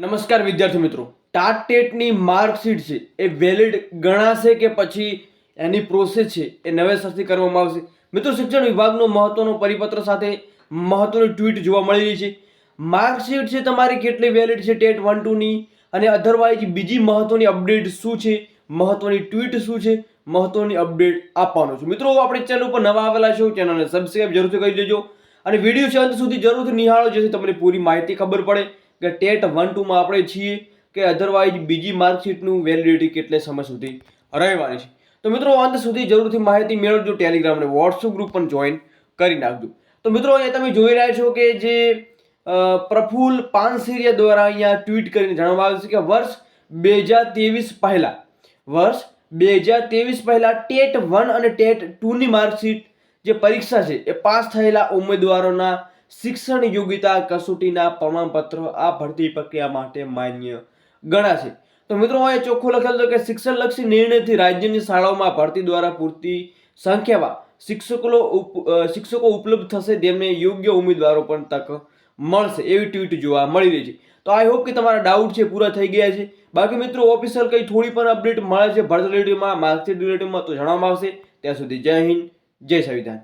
નમસ્કાર વિદ્યાર્થી મિત્રો, ટાટ ટેટની માર્કશીટ છે એ વેલિડ ગણાશે કે પછી એની પ્રોસેસ છે એ નવેસરથી કરવામાં આવશે? મિત્રો, શિક્ષણ વિભાગનો મહત્વનો પરિપત્ર સાથે મહત્વની ટ્વીટ જોવા મળી રહી છે. માર્કશીટ છે તમારી કેટલી વેલિડ છે ટેટ 1-2 ની, અને અધરવાઇઝ બીજી મહત્વની અપડેટ શું છે, મહત્વની ટ્વીટ શું છે, મહત્વની અપડેટ આપવાનો છે. મિત્રો, આપણે ચેનલ ઉપર નવા આવેલા છો, ચેનલને સબસ્ક્રાઇબ જરૂરથી કરી દેજો અને વિડીયો છે અંત સુધી જરૂરથી નિહાળો, જેથી તમને પૂરી માહિતી ખબર પડે કે ટેટ 1-2 આપણે છીએ કે અધરવાઇઝ બીજી માર્કશીટનું વેલિડિટી કેટલે સમય સુધી રહેવાની છે. તો મિત્રો, અંત સુધી જરૂરથી માહિતી મેળવજો. ટેલિગ્રામ અને વોટ્સઅપ ગ્રુપ પણ જોઈન કરી નાખજો. તો મિત્રો, અહીંયા તમે જોઈ રહ્યા છો કે જે પ્રફુલ્લ પાનસેરિયા દ્વારા અહીંયા ટ્વીટ કરીને જણાવવામાં આવ્યું છે કે વર્ષ 2023 પહેલા ટેટ 1 અને ટેટ 2 ની માર્કશીટ જે પરીક્ષા છે એ પાસ થયેલા ઉમેદવારોના શિક્ષણ યોગ્યતા કસોટીના પ્રમાણપત્ર આ ભરતી પ્રક્રિયા માટે માન્ય ગણાશે. તો મિત્રો, અહીંયા ચોખ્ખું લખેલ છે કે શિક્ષણલક્ષી નિર્ણયથી રાજ્યની શાળાઓમાં ભરતી દ્વારા પૂરતી સંખ્યામાં શિક્ષકો ઉપલબ્ધ થશે, તેમને યોગ્ય ઉમેદવારો પણ તક મળશે, એવી ટ્વીટ જોવા મળી રહી છે. તો આઈ હોપ કે તમારા ડાઉટ છે પૂરા થઈ ગયા છે. બાકી મિત્રો, ઓફિશિયલ કંઈ થોડી પણ અપડેટ મળે છે ભરતી રિલેટિવમાં, માર્કશીટ રિલેટિવમાં, તો જણાવવામાં આવશે. ત્યાં સુધી જય હિન્દ, જય સંવિધાન.